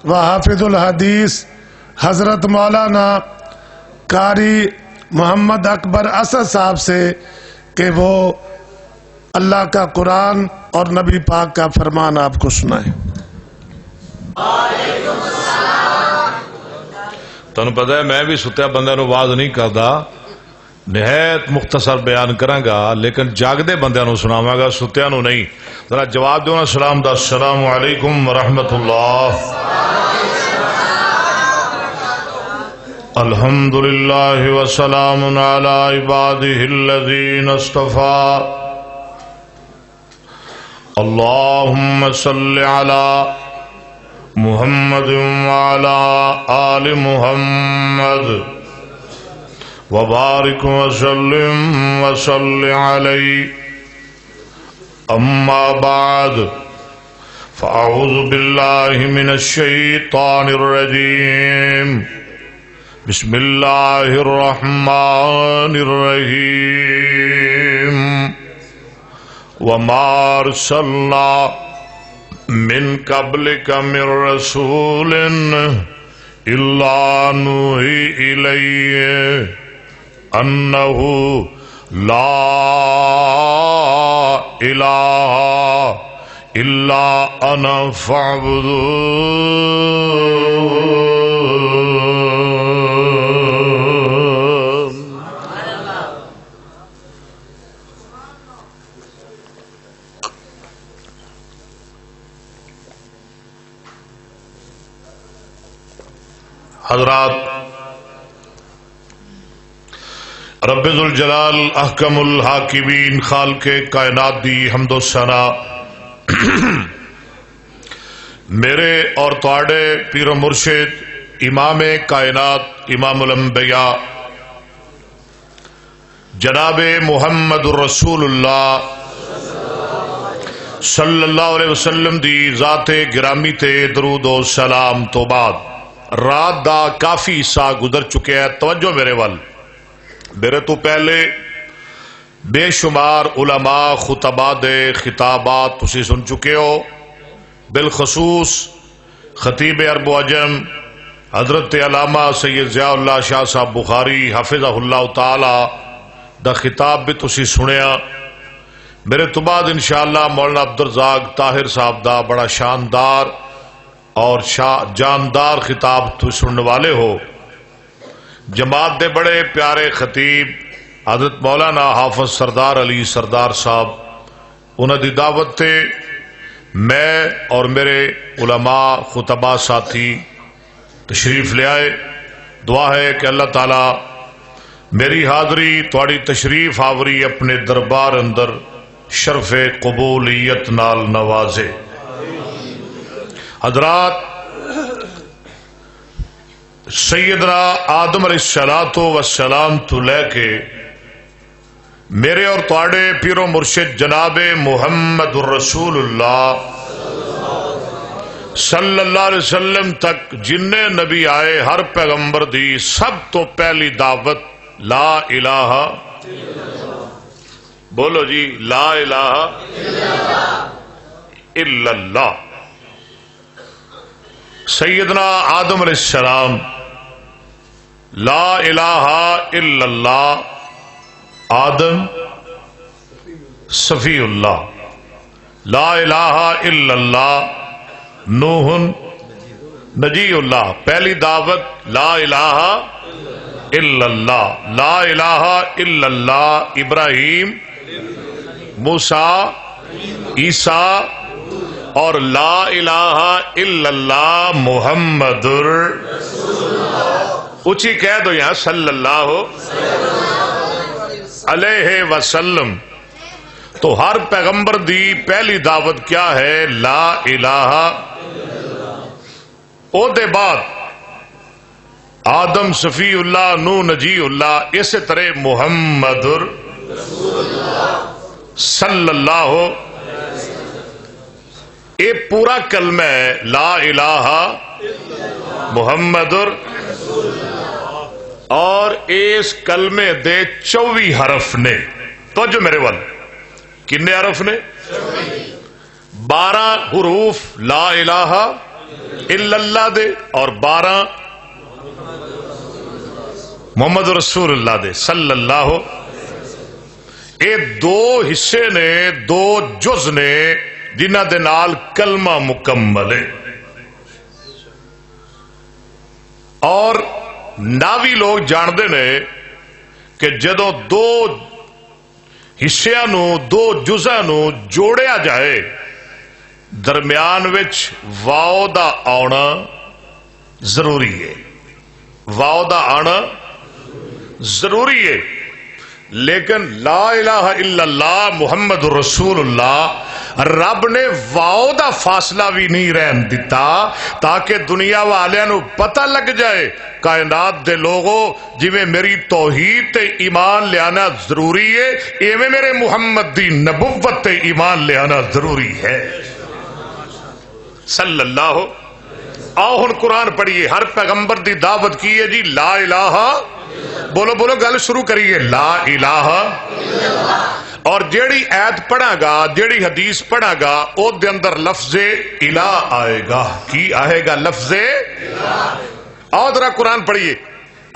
و حافظ الحدیث حضرت مولانا قاری محمد اکبر اسد صاحب سے کہ وہ اللہ کا قرآن اور نبی پاک کا فرمان آپ کو سنائیں۔ تنہوں پتہ ہے میں بھی ستیا بندے نو واز نہیں کردا، نہایت مختصر بیان کراں گا، لیکن جاگدے بندے نو سناواں گا، ستیا نو نہیں۔ ذرا جواب دیو نا سلام دا۔ السلام علیکم ورحمۃ اللہ۔ الحمدللہ وسلام علی عبادہ الذین اصطفیٰ۔ اللہم صل علی محمد وعلی آل محمد وبارک وسلم وصل علی۔ اما بعد فاعوذ باللہ من الشیطان الرجیم، بسم اللہ الرحمن الرحیم۔ وما ارسلنا من قبلک من رسول الا نوحی الیہ انہ لا الہ الا انا فاعبدون۔ حضرات، رب ذوالجلال احکم الحاکمین خالق کائنات دی حمد و ثنا میرے اور تواڈے پیر و مرشد امام کائنات امام الانبیاء جناب محمد رسول اللہ صلی اللہ علیہ وسلم دی ذات گرامی تے درود و سلام تو بعد رات دا کافی حصہ گزر چکے ہے۔ توجہ میرے وال، میرے تو پہلے بے شمار علماء خطباء دے خطابات تسی سن چکے ہو، بالخصوص خطیب عرب و عجم حضرت علامہ سید ضیاء اللہ شاہ صاحب بخاری حفظہ اللہ تعالی دا خطاب بھی تسی سنیا۔ میرے تو بعد انشاءاللہ مولانا عبدالرزاق طاہر صاحب دا بڑا شاندار اور جاندار خطاب تو سننے والے ہو۔ جماعت دے بڑے پیارے خطیب حضرت مولانا حافظ سردار علی سردار صاحب، انہاں دی دعوت تے میں اور میرے علماء خطباء ساتھی تشریف لے آئے۔ دعا ہے کہ اللہ تعالی میری حاضری تواڈی تشریف آوری اپنے دربار اندر شرف قبولیت نال نوازے۔ حضرات، سیدنا آدم علیہ السلام تو لے کے میرے اور تواڈے پیر و مرشد جناب محمد رسول اللہ صلی اللہ علیہ وسلم تک جن نبی آئے، ہر پیغمبر دی سب تو پہلی دعوت لا الہ، بولو جی، لا الہ الا اللہ۔ سیدنا آدم علیہ السلام لا الہ الا اللہ، آدم صفی اللہ، لا الہ الا اللہ نوح نجی اللہ۔ پہلی دعوت لا الہ الا اللہ، لا الہ الا اللہ ابراہیم، موسیٰ، عیسیٰ، اور لا الہ الا اللہ محمد اونچی کہہ دو یہاں صلی اللہ علیہ وسلم۔ تو ہر پیغمبر دی پہلی دعوت کیا ہے؟ لا الہ۔ او دے بعد آدم صفی اللہ، نوح نجی اللہ، اسی طرح محمد صلی اللہ۔ یہ پورا کلمہ ہے لا الہ محمد، اور اس کلمے دے 24 حرف نے۔ توجہ میرے وال، کنے حرف نے؟ 12 حروف لا الہ الا اللہ دے اور 12 محمد رسول اللہ دے صلی اللہ. اے 2 حصے نے 2 جز نے جنہ دے نال کلمہ مکمل ہے. اور ناوی لوگ جاندے نے کہ جدوں 2 حصیاں نو 2 جزاں نو جوڑیا جائے درمیان وچ واو دا آنا ضروری ہے. واو دا آنا ضروری ہے. لیکن لا الہ الا اللہ محمد رسول اللہ رب نے واو دا فاصلہ بھی نہیں رہن دیتا تاکہ دنیا والے نو پتہ لگ جائے کائنات دے لوگوں جی میں میری توحید تے ایمان لیانا ضروری ہے ایویں میرے محمد دی نبوت تے ایمان لیانا ضروری ہے صلی اللہ. آؤ ہن قرآن پڑھیے. ہر پیغمبر دی دعوت کی ہے جی لا الہ. بولو بولو گل شروع کریے لا الہ. اور جیڑی آیت پڑھا گا جیڑی حدیث پڑھا گا او دے اندر لفظ الہ آئے گا. کی آئے گا؟ لفظ الہ. آؤ ذرا قرآن پڑھیے.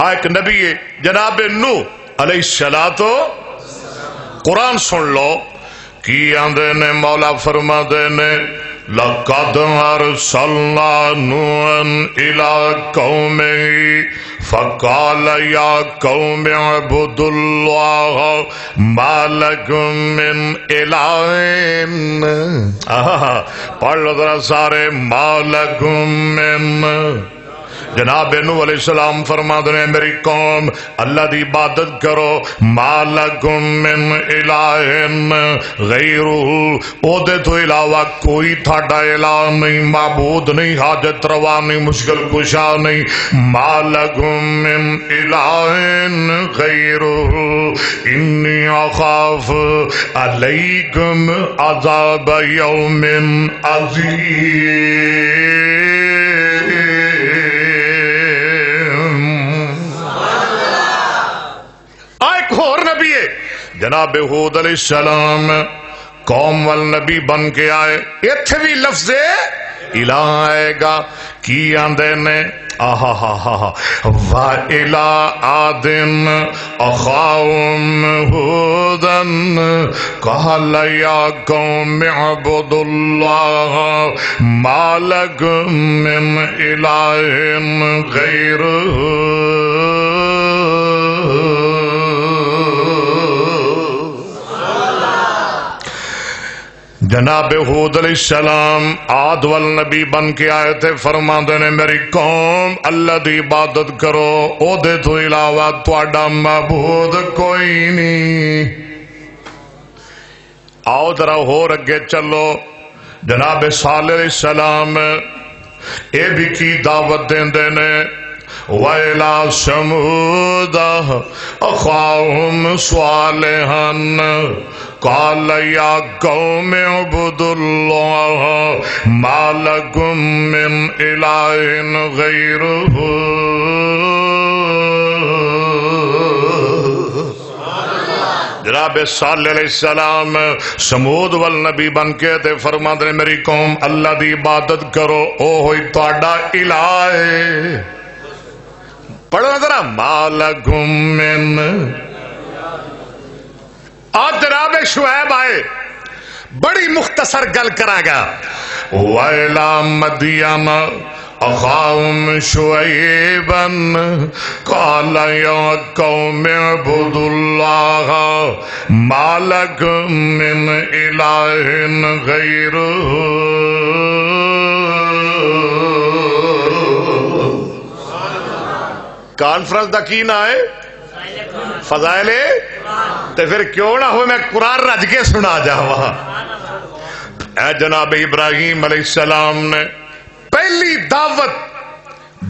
ایک نبی جناب نوح علیہ الصلوۃ قرآن سن لو کی آندے نے مولا فرما دے نے لَقَدْ أَرْسَلْنَا نُوحًا إِلَىٰ قَوْمِهِ فَقَالَ يَا قَوْمِ اعْبُدُوا اللَّهَ مَا لَكُم مِّنْ إِلَٰهٍ. پڑھ لو ذرا سارے مَا لَكُم مِّن. جناب نوح علیہ السلام فرما دے میری قوم اللہ دی عبادت کرو ما لکم من الہ غیرہ. او دے تو علاوہ کوئی تھاڑا الہ نہیں معبود نہیں حاجت روا نہیں مشکل کشا نہیں. ما لکم من الہ غیرہ انی اخاف علیکم عذاب یوم عظیم. جناب ہود علیہ السلام قوم والنبی بن کے آئے. ایتھے بھی لفظ الہ آئے گا. کی آندے نے وَإِلَىٰ عَادٍ أَخَاهُمْ هُودًا قَالَ يَا قَوْمِ اعْبُدُوا اللَّهَ مَا لَكُم مِّنْ إِلَٰهٍ غَيْرُهُ. جناب ہود علیہ السلام عاد والنبی بن کے آئے تھے. فرما دینے میری قوم اللہ دی عبادت کرو او دے تو علاوہ تواڈا معبود کوئی نہیں. آؤ ذرا ہور اگے چلو. جناب صالح علیہ السلام اے بھی کی دعوت دیندے نے وَإِلَىٰ ثَمُودَ أَخَاهُمْ صَالِحًا قَالَ يَا قَوْمِ اعْبُدُوا اللَّهَ مَا لَكُم مِّنْ إِلَٰهٍ غَيْرُهُ. جناب صالح علیہ السلام سمود والنبی بن کے تے فرما دے میری قوم اللہ دی عبادت کرو او ہوئی تہاڈا الہ ہے. پڑھو ذرا ما لکم من. آج جناب شعیب آئے بڑی مختصر گل کرا گا. وَإِلَىٰ مَدْيَنَ أَخَاهُمْ شُعَيْبًا قَالَ يَا قَوْمِ اعْبُدُوا اللَّهَ مَا لَكُم مِّنْ إِلَٰهٍ غَيْرُهُ. کانفرنس دا کی نہ ہے فضائل تے پھر کیوں نہ ہوئے میں قرآن رج کے سنا جاوا. اے جناب ابراہیم علیہ السلام نے پہلی دعوت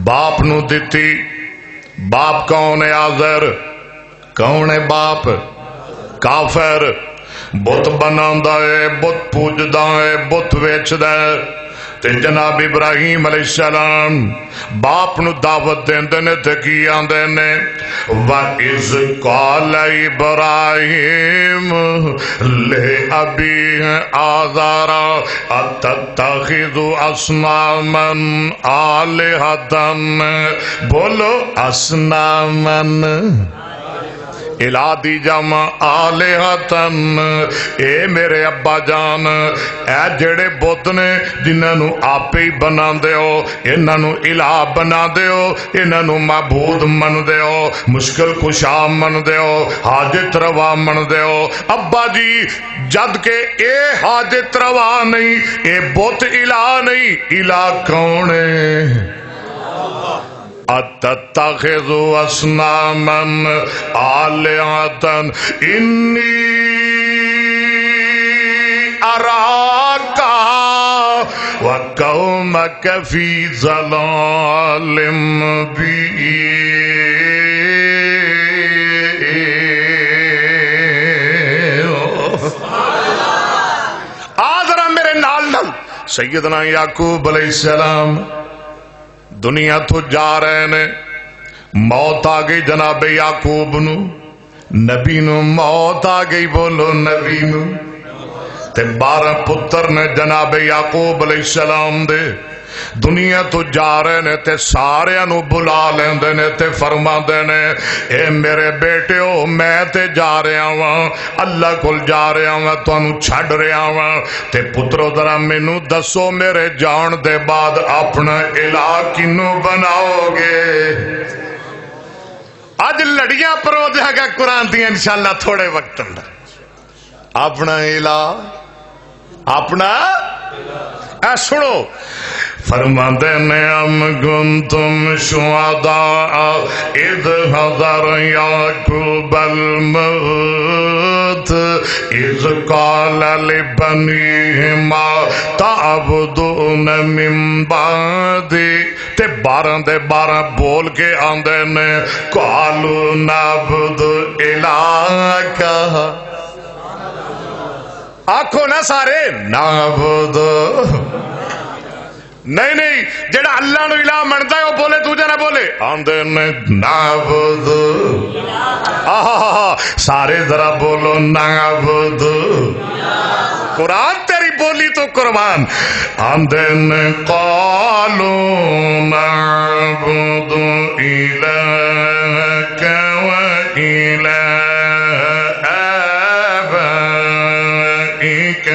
باپ نو دیتی. باپ کون ہے؟ آزر. کون ہے باپ؟ کافر. بت بناندا ہے بت پوجدا ہے بت ویچدا ہے. تے جناب ابراہیم علیہ السلام باپ نو دعوت دیندے نے تے کی آندے نے وَإِذْ قَالَ إِبْرَاهِيمُ لِأَبِيهِ آزَرَ أَتَتَّخِذُ أَصْنَامًا آلِهَةً بولو أَصْنَامًا الہ دی جمع آلہتن اے میرے ابا جان اے جڑے بت نے جنہاں نو آپ ہی بنا دیو انہاں نو الہ بنا دیو انہاں نو معبود من دیو مشکل کشا من دیو حاجت روا من دیو ابا جی جد کہ اے حاجت روا نہیں اے بت الہ نہیں الہ کون ہے أَتَتَّخِذُ أَصْنَامًا آلِهَةً إِنِّي أَرَاكَ وَقَوْمَكَ فِي ضَلَالٍ مُبِينٍ آدھرا میرے نال نال سیدنا یعقوب علیہ السلام دنیا تو جا رہے نے موت آ گئی جناب یعقوب نو نبی نو موت آ گئی بولو نبی نو تے 12 پتر نے جناب یعقوب علیہ السلام دے دنیا تو جا رہے نے تے سارے نو بلا لیندے نے تے فرماندے نے اے میرے بیٹیو میں تے جا رہا ہاں اللہ کول جا رہا ہاں تانوں چھڈ رہا ہاں تے پترو ذرا مینوں دسو میرے جان دے بعد اپنا الہ کینوں بناؤ گے اج لڑیاں پرو دیا گا قرآن دی انشاءاللہ تھوڑے وقت اندر اپنا الہ اپنا اے سنو فرماتے نے ام کنتم شہداء اذ حضر یعقوب الموت اذ قال لبنیہ ما تعبدون من بعدی تے 12 دے 12 بول کے آندے نے قالوا نعبد الہک آکھو نا سارے نعبد نہیں جڑا اللہ نو الہ منتا ہے وہ بولے دوجا نہ بولے آندے نے نعبد سارے ذرا بولو نعبد قرآن تیری بولی تو قربان آندے نے قالوا نعبد الہک و الہ آبائک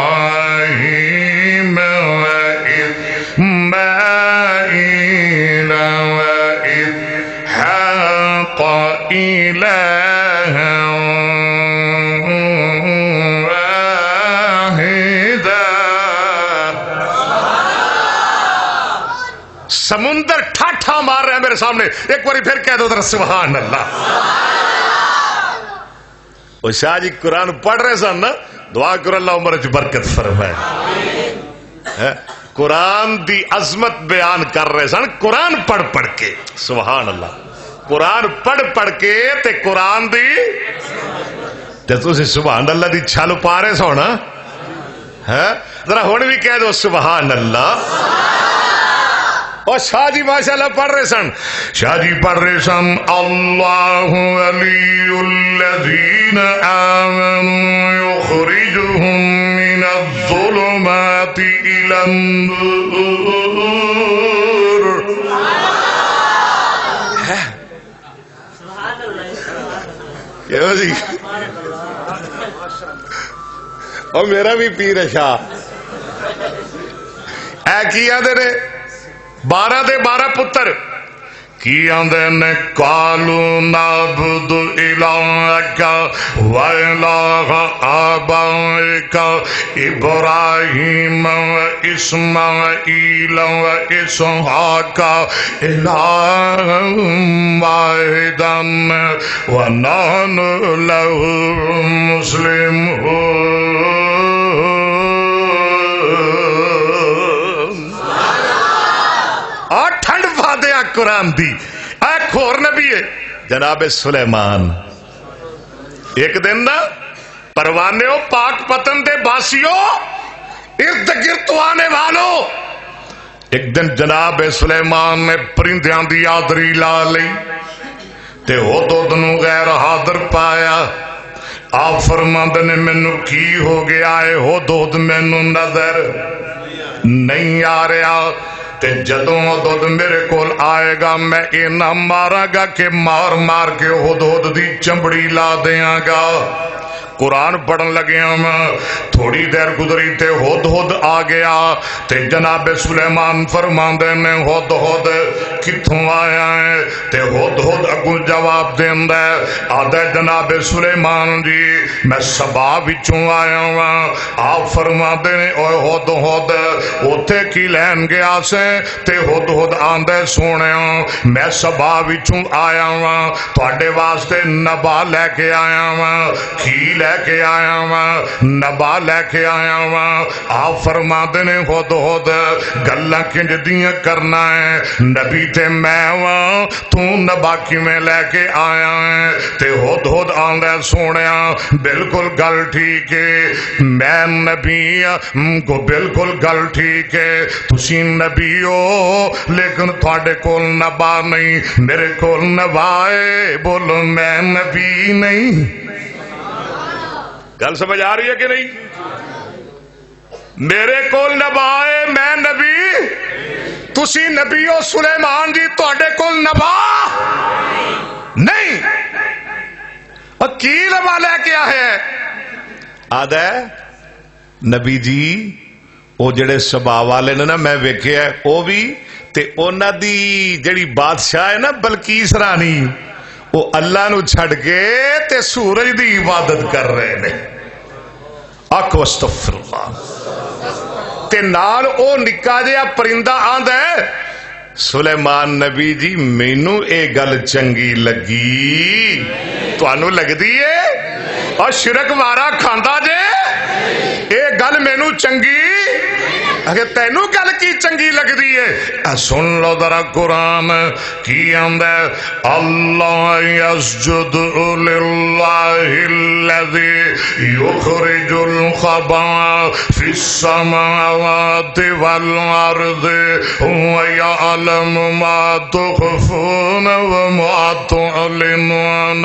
ابراہیم وإسماعيل وإسحاق إلها واحدا سمندر ٹھاٹھا مار رہے ہیں میرے سامنے ایک بار پھر کہہ دو ذرا سبحان اللہ وہ شاہ جی قرآن پڑھ رہے سن نا دعا کرو اللہ عمر چ برکت فرمائے قرآن دی عظمت بیان کر رہے سن قرآن پڑھ پڑھ کے سبحان اللہ قرآن پڑھ پڑھ کے تے قرآن دی تے تسی سبحان اللہ دی چھل پا رہے سو نا ذرا ہن بھی کہہ دو سبحان اللہ اور شاہ جی ماشاءاللہ پڑھ رہے سن شاہ جی پڑھ رہے سن اللہ ولی الذین آمنوا یخرجهم من الظلمات الى النور کیا جی اور میرا بھی پیر ہے شاہ اے کیا دے رہے 12 دے 12 پتر کی آندے نے قالوا نعبد الہک و الہ آبائک ابراہیم و اسماعیل و اسحاق الہا واحدا ونحن له مسلمون قرآن دی ایک اور نبی ہے جناب سلیمان ایک دن نا پروانے ہو پاک پتن دے باسیو ارد گرد آنے والوں، ایک دن جناب سلیمان نے پرندیاں دی آدری لا لی تے ہدہد نو غیر حاضر پایا۔ آپ فرماندے نے مینوں کی ہو گیا ہے؟ ہدہد مینوں نظر نہیں آ رہا، تے جدوں ہدہد میرے کول آئے گا میں اینا مارا گا کہ مار مار کے ہدہد دی چمڑی لا دیاں گا۔ قرآن پڑھن لگے ہم، تھوڑی دیر گزری تے ہدہد آ گیا تے جناب سلیمان فرماندے نے ہدہد کتھوں آیا ہے؟ تے ہدہد اگوں جواب دیندا ہے، آدھے جناب سلیمان جی میں سبا وچوں آیا ہاں۔ آپ فرماندے نے اوے ہدہد اوتھے کی لین گیا سے؟ تے ہدہد آندے سونیا میں سبا وچوں آیا ہاں، تواڈے واسطے نبا لے کے آیا ہاں، کی لے کے آیا ہاں، نبا لے کے آیا ہاں۔ آپ فرماندے نے ہدہد گلاں کنج دیاں کرنا ہے، نبی تے میں ہاں، تو نبا کیویں لے کے آیا ہے؟ تے ہدہد آندا سونیا بالکل گل ٹھیک ہے، میں نبی کو بالکل گل ٹھیک ہے، تسی نبی ہو لیکن تھوڑے کول نبا نہیں، میرے کول نبا ہے، بولو میں نبی نہیں۔ گل سمجھ آ رہی ہے کہ نہیں؟ میرے کول نبا ہے، میں نبی، تسی نبی ہو سلیمان جی تواڈے کول نبا نہیں، اور کی نبا لے کے آئے؟ آدھا نبی جی وہ جڑے سبا والے نے نا میں ویکھیا ہے، وہ بھی تے انہاں دی جڑی بادشاہ ہے نا بلقیس رانی، وہ اللہ نو چھڑ کے تے سورج دی عبادت کر رہے نے۔ آکھو استغفر اللہ۔ تے نال او نکا جہا پرندہ آندا ہے سلیمان نبی جی مینوں اے گل چنگی لگی، تانوں لگدی ہے؟ اور شرک وارا کھاندا جے اے گل مینوں چنگی؟ اگر تینوں گل کی چنگی لگ دی ہے؟ سن لو ذرا قرآن کی آندا ہے، اللہ یسجد للہ الذی یخرج الخبا فی السماوات والارض ویعلم ما تخفون وما تعلنون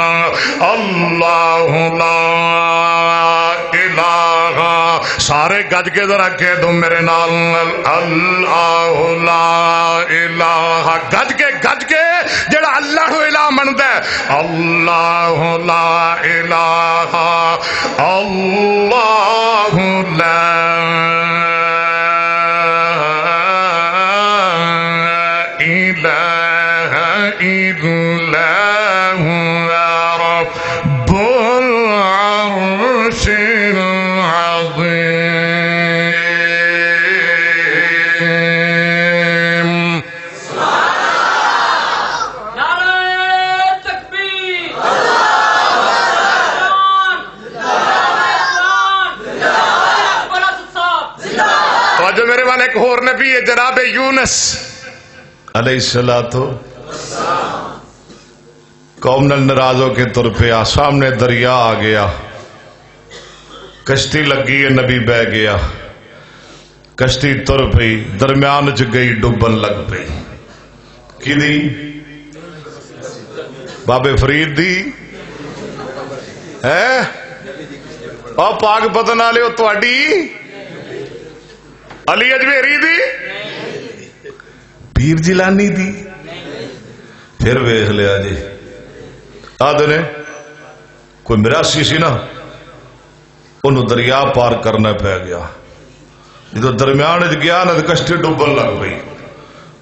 اللہ لا الہ، سارے گج کے ذرا کہہ دو میرے نال، اللہ لا الہ، گج کے جڑا اللہ نو الہ مندا ہے، اللہ لا الہ، اللہ لا الہ الا هو رب العرش العظیم۔ جو میرے والے ایک اور نبی ہے جناب یونس علیہ الصلوۃ، قوم نال ناراض ہو کے تر پیا، سامنے دریا آ گیا، کشتی لگی ہے، نبی بہ گیا، کشتی تر پئی، درمیان چ گئی ڈبن لگ پئی۔ کی دی؟ بابے فرید دی ہے اور پاک پتن والے تواڈی علی اجمیری دی، پیر جیلانی دی؟ پھر ویخ لیا جی، آدھے نے کوئی مراسی سی نا، انہوں دریا پار کرنا پہ گیا، جدو درمیان گیا نا کشتی ڈوبن لگ پئی،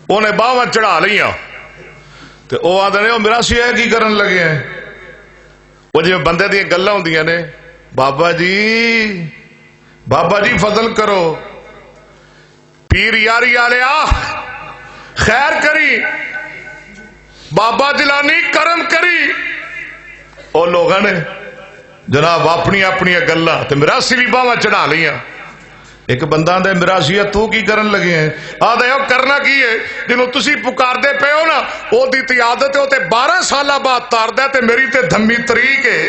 انہیں باواں چڑھا لیا، تو وہ آدھے نے وہ مراسی ہے کی کرن لگے ہیں؟ وہ جی بندے دیا گلاں ہوندیاں نے، بابا جی فضل کرو، پیر یاری آلیا خیر کری، بابا جلانی کرم کری، اور لوگوں نے جناب اپنی اپنی گلاں تے مراسی بھی باواں چڑھا لیا۔ ایک بندہ دے مراسی تو کی کرن لگے ہیں؟ آدھے وہ کرنا کی ہے جنہوں تسی پکار دے پے ہو نا، وہ دی عادت ہے وہ تے 12 سالہ بعد تار دے تے میری تے دھمی طریق ہے۔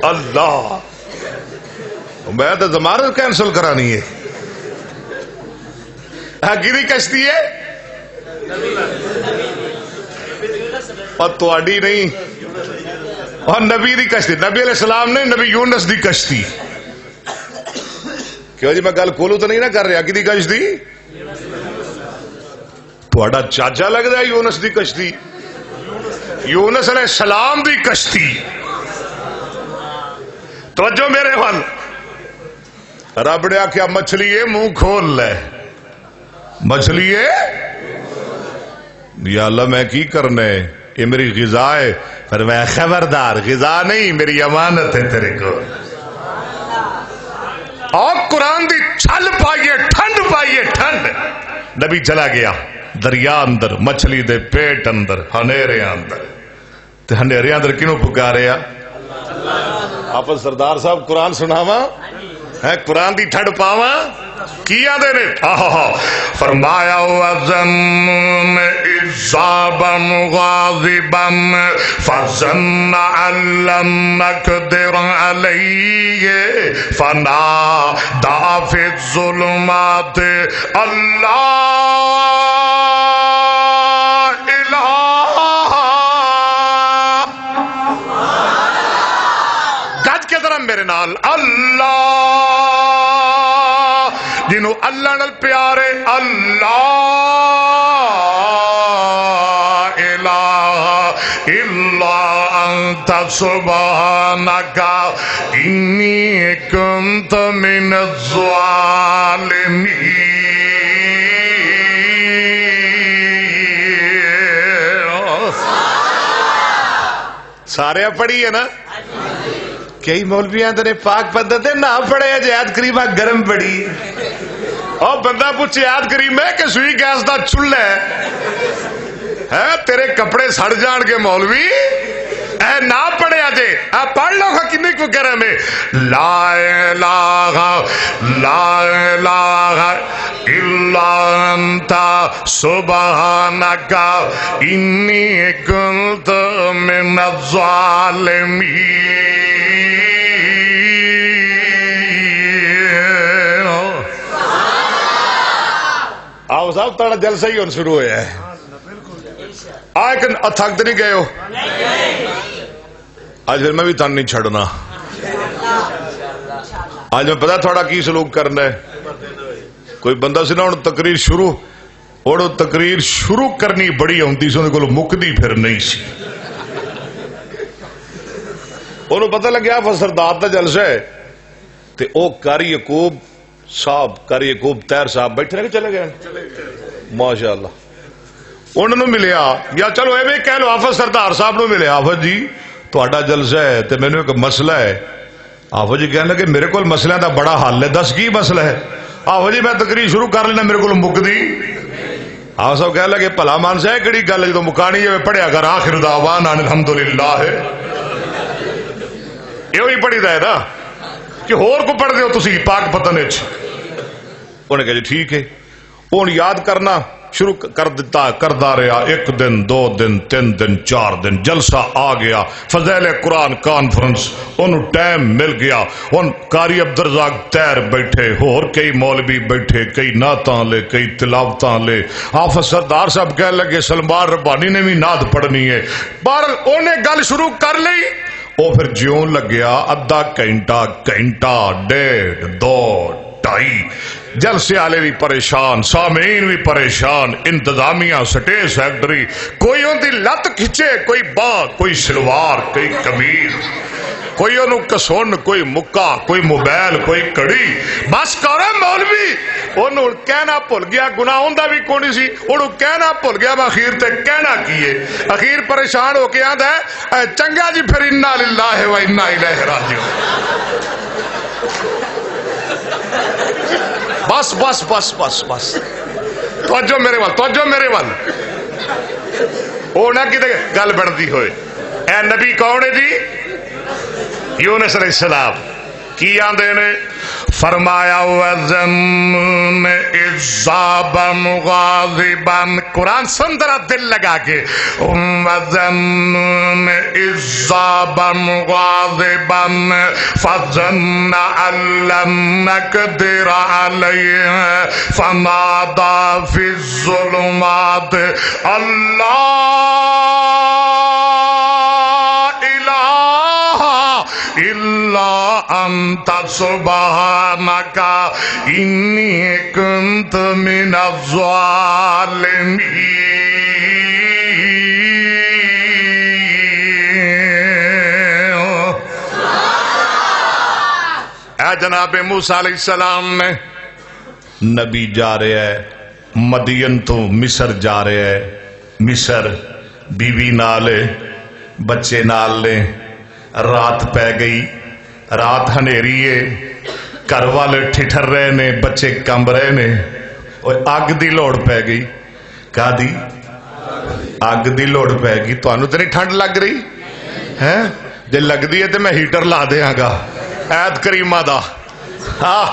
اللہ میں تو ضمانت کینسل کرانی ہے. کدی کشتی ہے اور تواڈی نہیں اور نبی دی کشتی. نبی علیہ السلام نے نبی یونس دی کشتی. کیوں جی میں گل کھولو تو نہیں نہ کر رہا. کدی کشتی تھوڑا چاچا لگتا ہے یونس دی کشتی. یونس علیہ السلام دی کشتی. توجہ میرے وال. رب نے آخیا مچھلی منہ کھول لے. مچھلی یا اللہ میں کی کرنا ہے یہ میری غذا ہے. پر میں خبردار غذا نہیں میری امانت ہے تیرے کو. اور قرآن دی چھل پائیے ٹھنڈ پائیے ٹھنڈ. نبی چلا گیا دریا اندر مچھلی دے پیٹ اندر ہنیرے اندر. تے ہنیرے اندر کنوں پکارے آپ سردار صاحب قرآن سناواں ہے قرآن دی ٹھنڈ پاواں کی آدھے نے. فرمایا وَظَنَّ إِذَّابًا غَاضِبًا فَظَنَّ أَن لَّن نَّقْدِرَ عَلَيْهِ فَنَادَىٰ فِي الظُّلُمَاتِ أَن لَّا إِلَٰهَ. گج کے ذرا میرے نال اللہ جنہوں اللہ نال پیارے. اللہ الہ الا انت سبحانک انی کنت من الظالمین. سارے پڑھی ہے نا. کئی مولویاں نے پاک پدھر نہ پڑھے آیت کریمہ گرم پڑھی. اور بندہ پوچھے آیت کریم ہے کہ سوئی گیس دا چولہا ہے تیرے کپڑے سڑ جان کے مولوی اے نہ پڑھے آجے پڑھ لو کنی کو کرم ہے. لا الہ الا انت سبحانک انی کنت من الظالمین. آؤ صاحب تھوڑا جلسہ ہی اور شروع ہوا ہے. آج تھک تو نہیں گئے ہو. آج پھر میں بھی تن نہیں چھڑنا. آج میں پتا تھوڑا کی سلوک کرنا ہے. کوئی بندہ سی نا ہوں تقریر شروع اور تقریر شروع کرنی بڑی آتی سی کو مکدی پھر نہیں سی. انہوں پتہ لگیا سردار کا جلسہ ہے تے او قاری یعقوب صاحب قاری یعقوب طاہر صاحب بیٹھے رہے چلے گئے ماشاء اللہ. انہوں نے ملیا یا چلو ایویں کہہ لو حافظ سردار صاحب نے ملے. حافظ جی تہاڈا جلسہ ہے تے مینوں ایک مسئلہ ہے. حافظ جی کہنے لگے میرے کو مسئلہ دا بڑا حل ہے. دس کی مسئلہ ہے؟ حافظ جی میں تقریر شروع کر لینا میرے کو مکدی. حافظ صاحب کہنے لگے بھلا مانس ہے کہڑی گل جدوں مکانی ہے پڑھیا کر آخر دعوانا الحمدللہ ہے. یہ پڑھی دا ہے نا کہ ہور کو پڑھ دیو تسی پاک پتن وچ. انہیں کہا جی ٹھیک ہے. ہوں یاد کرنا شروع کر دیتا کردا رہا. ایک دن دو دن تین دن چار دن جلسہ آ گیا. فضائل قرآن کانفرنس انہوں ٹائم مل گیا. ان قاری عبدالرزاق طاہر بیٹھے ہور کئی مولوی بیٹھے کئی نعتاں لے کئی تلاوتاں لے. حافظ سردار صاحب کہنے لگے سلمان ربانی نے بھی نعت پڑھنی ہے. بہرحال انہیں گل شروع کر لی. وہ پھر جیوں لگیا ادھا گھنٹہ گھنٹہ ڈیڑھ دو ڈھائی. جلسے والے بھی پریشان سامعین بھی پریشان انتظامیہ سٹیج سیکٹری کوئی ان دی لت کھچے کوئی باں کوئی سلوار کوئی قمیض کوئی انہوں کسون کوئی مکہ کوئی موبائل کوئی کڑی. بس کرو مولوی انہوں کہنا بھول گیا گناہ ہوندا بھی کونی سی. انہوں کہنا بھول گیا اخیر تے کہنا کیے. اخیر پریشان ہو کے آندا ہے چنگا جی پھر انا للہ و انا الیہ راجعون. بس بس بس بس بس توجہ میرے وال توجہ میرے وال. وہ نہ کتے گل بنتی ہوئے. اے نبی کون ہے جی؟ یونس علیہ السلام. کی آندے نے فرمایا وَذَنُّونَ اِذَّابًا غَاضِبًا قرآن سن ذرا دل لگا کے وَذَنُّونَ اِذَّابًا غَاضِبًا فَظَنَّ أَن لَّن نَّقْدِرَ عَلَيْهِ فَنَادَى فِي الظُّلُمَاتِ إلا أنت سبحانك إني كنت من الظالمين اے جناب موسیٰ علیہ السلام نے نبی جا رہے ہے مدین تو مصر جا رہے ہے مصر بیوی نالے بچے نال لے رات پہ گئی رات ہنیری ہے گھر والے ٹھٹر رہے نے بچے کمب رہے نے اور اگ دی لوڑ پہ گئی کہا دی اگ دی لوڑ پہ گئی تو انہوں تیری ٹھنڈ لگ رہی ہے جے لگ دی ہے تو میں ہیٹر لا دیا گا ایت کریمہ دا ہاں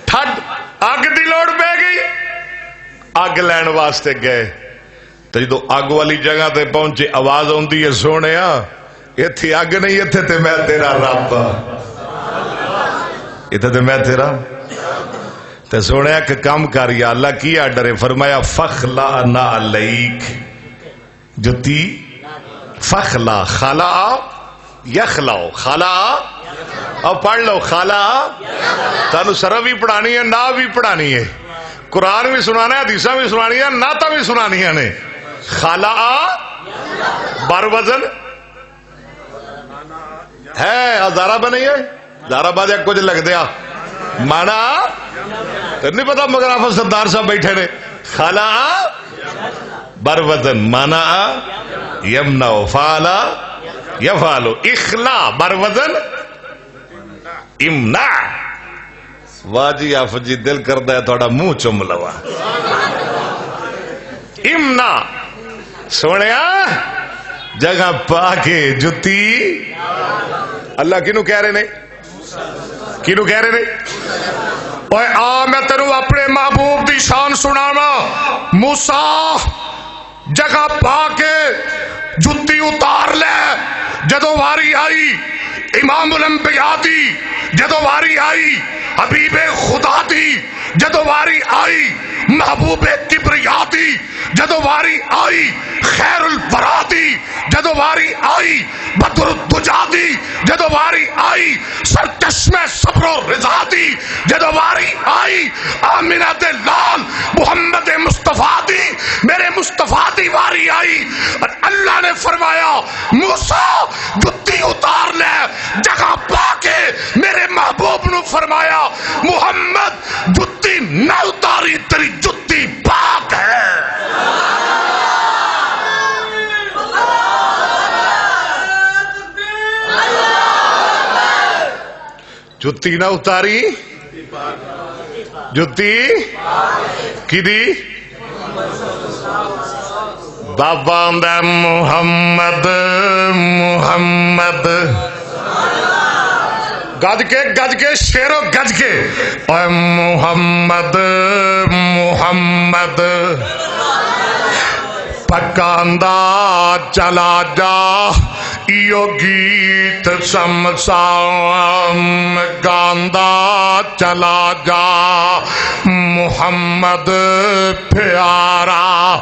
ٹھنڈ اگ دی لوڑ پہ گئی اگ لین واسطے گئے تو جدو اگ والی جگہ تے پہنچے آواز ہوندی ہے سونے اتھی اگ نہیں اتھے تے میں تیرا رب اتھے تے میں تیرا تے سونے کہ کم کر یا اللہ کی آڈر ہے فرمایا فخلعنا علیک جتی فخلا خلا یخلاؤ خلا اور پڑھ لو خلا تانو سرہ بھی پڑھانی ہے نا بھی پڑھانی ہے قرآن بھی سنانا ہے حدیثہ بھی سنانی ہے ناتا بھی سنانی ہے نے خلا بر وزن ہے زارا بنی ہے زارا بعد ایک کچھ لگ دیا مانا نہیں پتا مگر آپ سردار صاحب بیٹھے نے خلا بر وزن مانا یمنا فالا یفالو اخلا بر وزن امنا واجی آف جی دل کردہ ہے تھوڑا منہ چم لوا امنا سوڑیا جگہ پا کے جتی اللہ کنو کہہ رہے نہیں کنو کہہ رہے نہیں اوے آ میں تینوں اپنے محبوب دی شان سنانا موسیٰ جگہ پا کے جتی اتار لے جدو واری آئی امام الانبیاء دی جدو واری آئی حبیب خدا دی جدو واری آئی محبوب کبریا دی جدو واری آئی خیر الورا دی جدو واری آئی بدر الدجا دی جدو واری آئی سرچشمہ صبر و رضا دی جدو واری آئی آمینہ دے لال محمد مصطفیٰ دی میرے مصطفیٰ دی واری آئی اور اللہ نے فرمایا موسیٰ جتی اتار لے جگہ پا کے میرے محبوب نے فرمایا محمد جتی نہ اتاری تیری جتی پاک ہے جتی نہ اتاری جتی کی دی بابا دا محمد محمد گج کے شیرو گج کے اے محمد محمد پکاندا چلا جا ایو گیت سمسام گاندا چلا جا محمد پیارا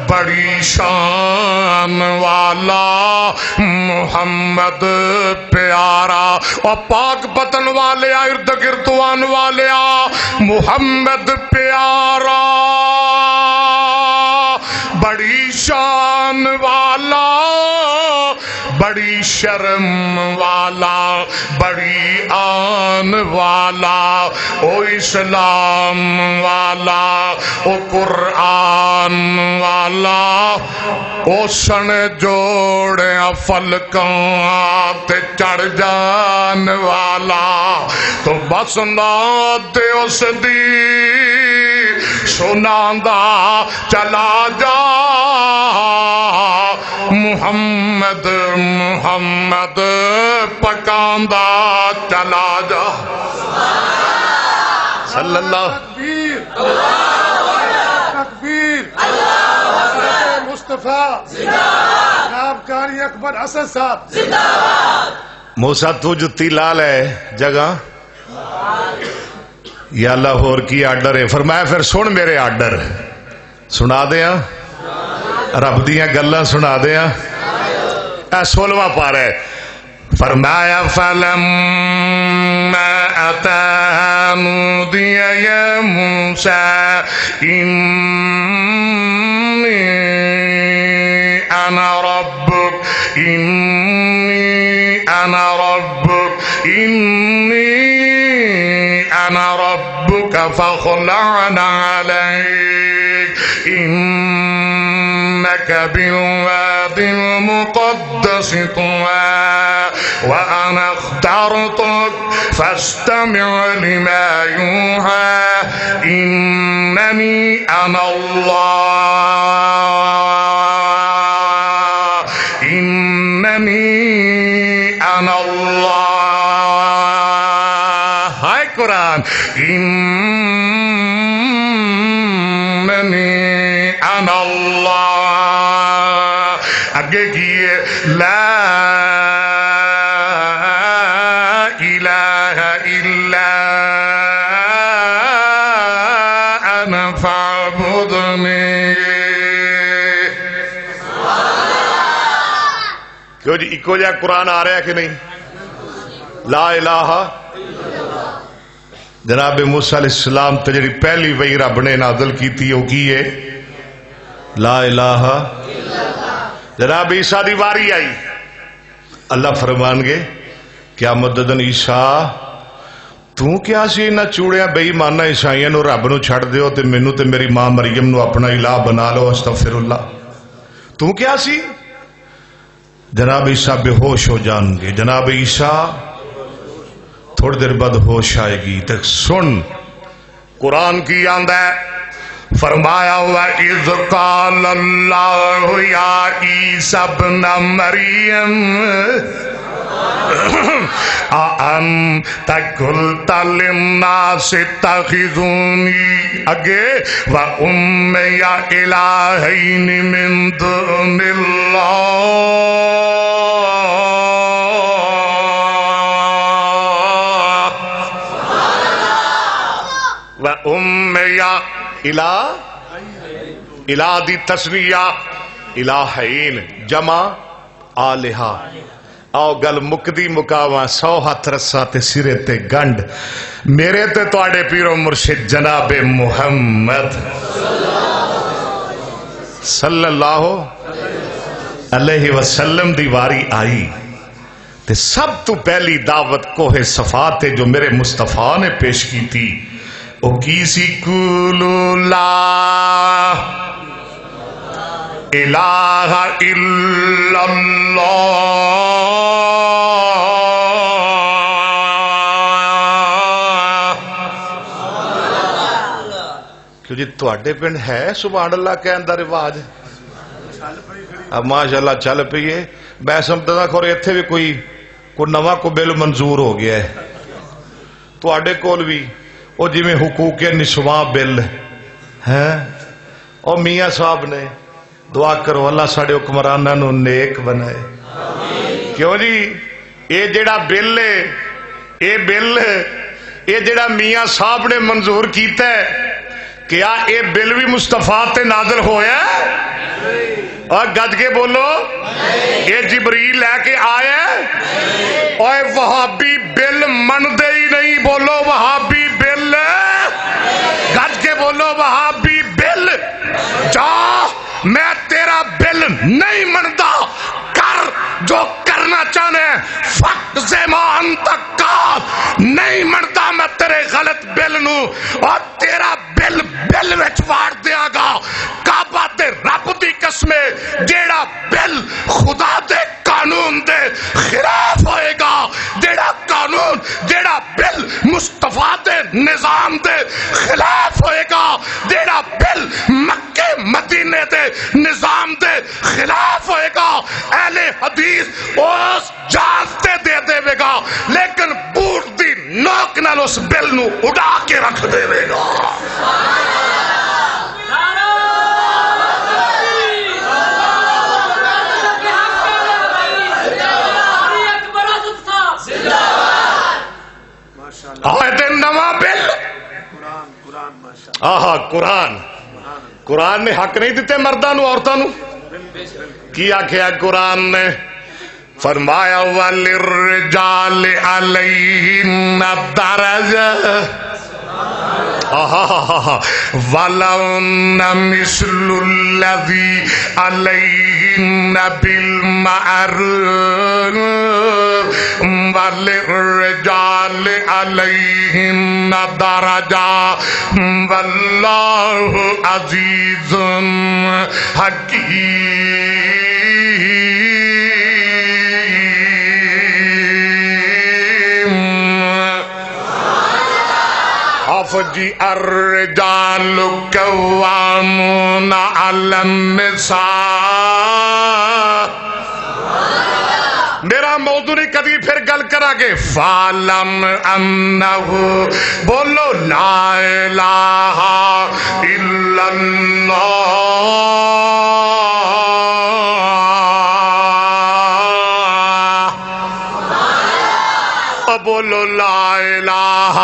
بڑی شان والا محمد پیارا اور پاک پتن والے ارد گردوان والے محمد پیارا بڑی شان والا بڑی شرم والا بڑی آن والا او اسلام والا او قرآن والا او سن جوڑے فلکاں تے چڑھ جان والا تو بس نات اس دی سناندا چلا جا محمد محمد پکاندا چلا جا صلی اللہ تکبیر حضرت مصطفیٰ جناب قاری اکبر اسد صاحب موسیٰ تو جتی لال ہے جگہ یا لاہور کی آرڈر ہے فرمایا پھر سن میرے آرڈر سنا دیا رب دیاں گلاں سنا دیا اے 16واں پارہ ہے فرمایا فلما أتاها نودي يا موسى إني أنا ربك إني أنا ربك إني أنا ربك فاخلع عليك إنك بالوادي المقدس طوى وأنا اخترتك فاستمع لما يوحى إنني أنا الله إنني أنا الله هاي قرآن إنني أنا الله آگے کیے لا إله إلا أنا فاعبدني کیوں جی ایکو جا قرآن آ رہا ہے کہ نہیں لا الہ جناب موسیٰ علیہ السلام تے جڑی پہلی وحی رب نے نازل کی تھی وہ کی ہے لا الہ جناب عیسیٰ دی واری آئی اللہ فرمان گے کیا مددن عیسیٰ تو کیا سی نہ چوڑیاں بے ایمانہ عیسائیاں نو رب نو چھڑ دیو تے مینوں تے میری ماں مریم نو اپنا الہ بنا لو استغفر اللہ تو کیا سی جناب عیسیٰ بے ہوش ہو جان گے جناب عیسیٰ تھوڑی دیر بعد ہوش آئے گی تک سن قرآن کی آندہ ہے فرمایا وَإِذْ قَالَ اللَّهُ يَا عِيسَى ابْنَ مَرْيَمَ أَأَنْتَ قُلْتَ لِلنَّاسِ اتَّخِذُونِي أَگے وَأُمِّيَ إِلَٰهَيْنِ مِن دُونِ اللَّهِ وَأُمِّيَ الہ دی تسنیہ الہین جمع آلہا آؤ گل مکدی مکاواں 100 ہاتھ رسا تے سرے تے گنڈ میرے تے تواڈے پیرو مرشد جناب محمد صلی اللہ علیہ وسلم دی واری آئی تے سب تو پہلی دعوت کوہ صفا تے جو میرے مصطفیٰ نے پیش کی تھی او کیسی کولو لا الہ الا اللہ کیوں جی تواڈے پنڈ ہے سبحان اللہ کہن دا رواج اب ماشاءاللہ چل پئیے میں سمجھدا کھور ایتھے بھی کوئی نواں کو بل منظور ہو گیا ہے تواڈے کول بھی او جی میں حقوق نسواں بل ہیں او میاں صاحب نے دعا کرو اللہ ساڑے حکمرانہ نو نیک بنائے کیوں جی اے جڑا بل ہے اے جڑا میاں صاحب نے منظور کیتا ہے کیا اے بل بھی مصطفیٰ تے نازل ہویا ہے اور گج کے بولو اے جبریل لے کے آیا اور وہابی بل من دے ہی نہیں بولو وہابی بل گج کے بولو وہابی بل جا میں تیرا بل نہیں منتا کر جو کرنا چاہنے فقط زمان تک کار نہیں منتا میں تیرے غلط بل نو اور تیرا بل وچ وار دیا گا کعبہ تے رب دی قسمے جیڑا بل خدا دے قانون دے خلاف ہوئے گا جیڑا قانون جیڑا بل مصطفیٰ دے نظام دے خلاف ہوئے گا جیڑا حدیث اس جانتے دے دے گا لیکن بوٹ دی نوک نال اس بل نو اڑا کے رکھ دے گا. نواں بل قرآن نے حق نہیں دیتے مردوں عورتوں کی آخیا قرآن نے فرمایا وَلِلرِّجَالِ عَلَيْهِنَّ دَرَجَةٌ وَلَهُنَّ مِثْلُ الَّذِي عَلَيْهِنَّ بِالْمَعْرُوفِ وَلِلرِّجَالِ عَلَيْهِنَّ دَرَجَةٌ وَاللَّهُ عَزِيزٌ حَكِيمٌ. فجی الرجال قوامون علی النساء. میرا موضوع نہیں کبھی پھر گل کرا گے. فَعْلَمْ أَنَّهُ بولو لا الہ الا اللہ. بولو لا الہ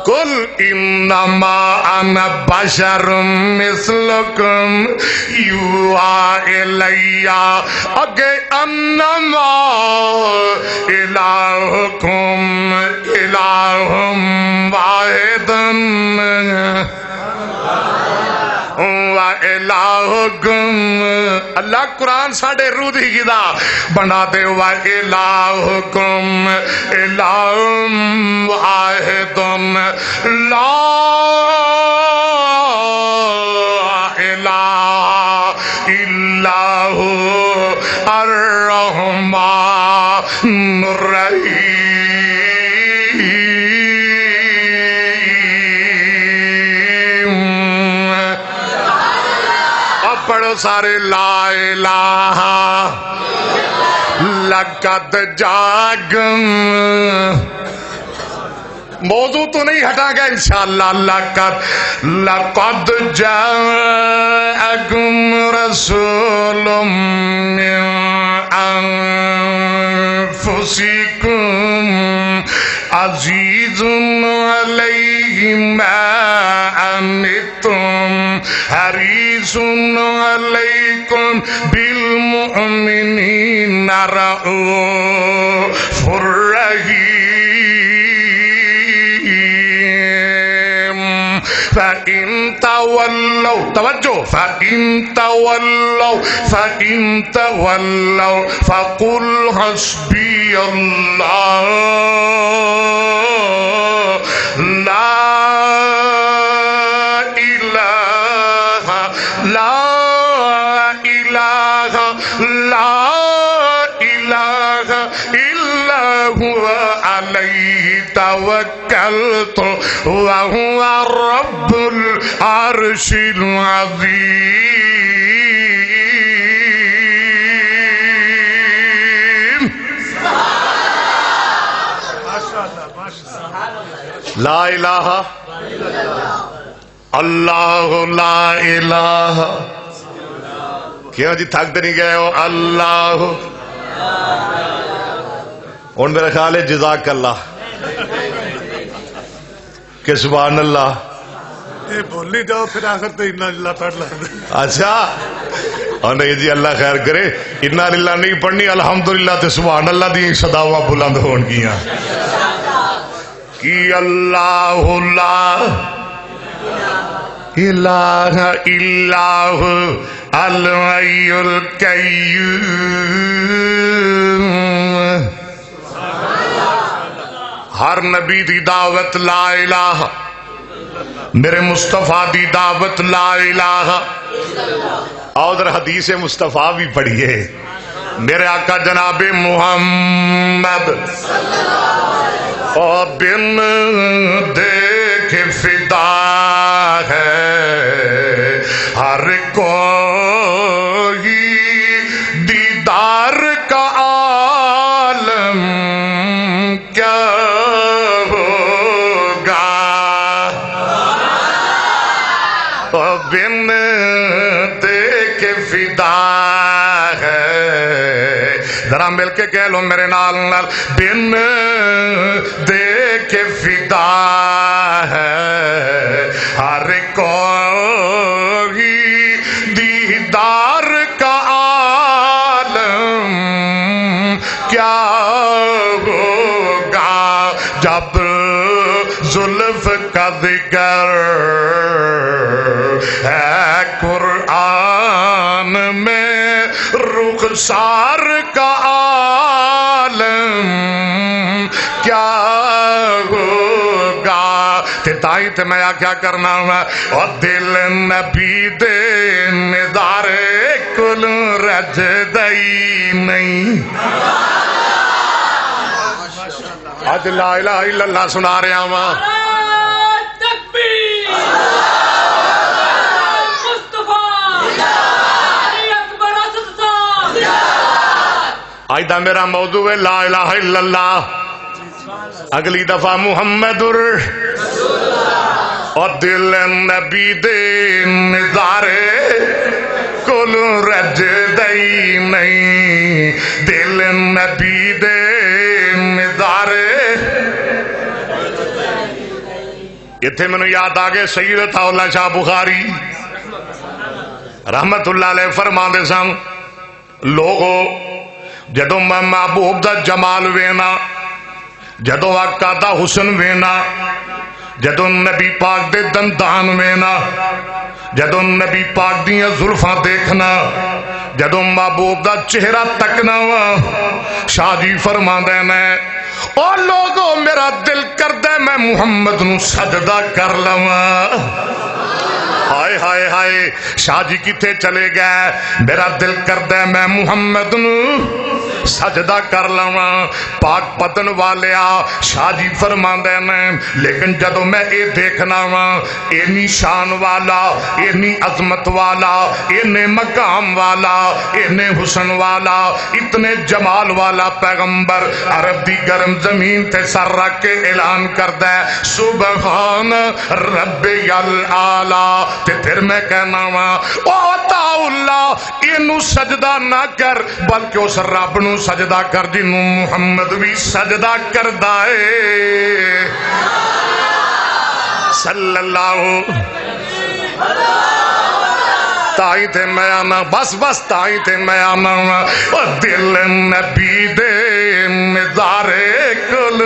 قل انما انا بشر مثلکم یوحی الی اگے انما الہکم الہ واحد وَإِلَٰهُكُمْ. اللہ قرآن ساڑھے روح دی گدا بنا دے. وَإِلَٰهُكُمْ إِلَٰهٌ وَاحِدٌ لَا إِلَٰهَ إِلَّا هُوَ الرَّحْمَٰنُ الرَّحِيمُ. پڑھو سارے لا الہ لقد جاگم. موضوع تو نہیں ہٹا گا انشاءاللہ. لقد جاءکم رسول من انفسکم عزیز علیہ ما عنتم حریص علیکم بالمؤمنین رؤوف رحیم. فَإِن تَوَلَّوْا توجہ فَإِن تَوَلَّوْا فَقُلْ حَسْبِيَ اللَّهُ لَا إله إلا هو عليه توكلت وهو رب العرش العظيم. لا الہ اللہ لا الہ. کیوں جی تھک نہیں گئے ہو؟ اللہ. اور میرا خیال ہے جزاک اللہ کہ سبحان اللہ بولی جاؤ پھر آخر تو انا للہ پڑھ لیں. اچھا اور نہیں جی اللہ خیر کرے. انا للہ نہیں پڑھنی الحمدللہ تے سبحان اللہ دی صداواں بلند ہون گیاں کہ اللہ لا الہ الا هو الحی القیوم. ہر نبی دی دعوت لا الہ، میرے مصطفیٰ دی دعوت لا الہ. اور حدیث مصطفیٰ بھی پڑھیے. میرے آقا جناب محمد اور بن دیکھ فدا ہے ہر کوئی بن دے کے فدا ہے، ذرا مل کے کہہ لو میرے نال نال، بن دے کے فدا ہے، ہر کوئی دیدار کا عالم کیا ہوگا جب زلف کا ذکر ہے قرآن میں رخسار کا عالم کیا ہوگا۔ تے تائی تے میں کیا کرنا ہوا، اور دل نبی دے ندارے کل رج دئی نہیں۔ آج لا الہ الا اللہ سنا رہے ہیں آج دا میرا موضوع ہے لا الہ الا اللہ، اگلی دفعہ محمد اور دل نبی دے نظارے کل رج دئی نہیں، دل نبی دے نظارے۔ اتھے میں نے یاد آگے سید عطا اللہ شاہ بخاری رحمت اللہ علیہ فرما دے سن، لوگو جدو میں محبوب دا جمال وینا، جدو آقا دا حسن وینا، جدو نبی پاک دے دندان وینا، جدو نبی پاک دیاں زلفاں دیکھنا، جدو محبوب دا چہرہ تکنا، شاہ جی فرما دینا او لوگو میرا دل کر دے میں محمد نو سجدہ کر لواں۔ ہائے ہائے ہائے شاہ جی کتے چلے گئے، میرا دل کر دے میں محمد نو سجدہ کر لواں۔ پاک پتن والیا شاہ جی فرما دینا، لیکن جدو میں اے دیکھنا وا، اینی شان والا، اینی عظمت والا، اینے مقام والا، اینے حسن والا، اتنے جمال والا پیغمبر عرب دی گرم زمین تے سر رکھ کے اعلان کردہ ہے سبحان ربی العالی، تے پھر میں کہنا وا او عطا اللہ اینو سجدہ نہ کر بلکہ اس رب نو سجدہ کر جنوں محمد بھی سجدہ کردہ ہے صلی اللہ۔ تائی تے میں آنا بس تائی تے میں آنا دل نبی دے نظارے کل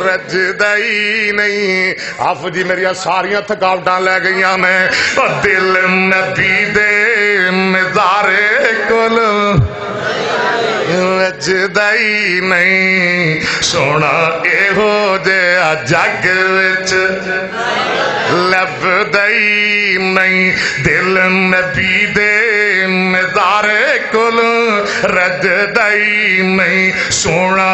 رج دئی نہیں۔ آف جی میری ساریاں تھکاوٹاں لے گئیاں نے، دل نبی دے نظارے کل رج دئی نہیں، سونا اے ہو جیا جگ وچ لب دئی نہیں، دل نبی دے نظارے کل رج دئی نہیں، سونا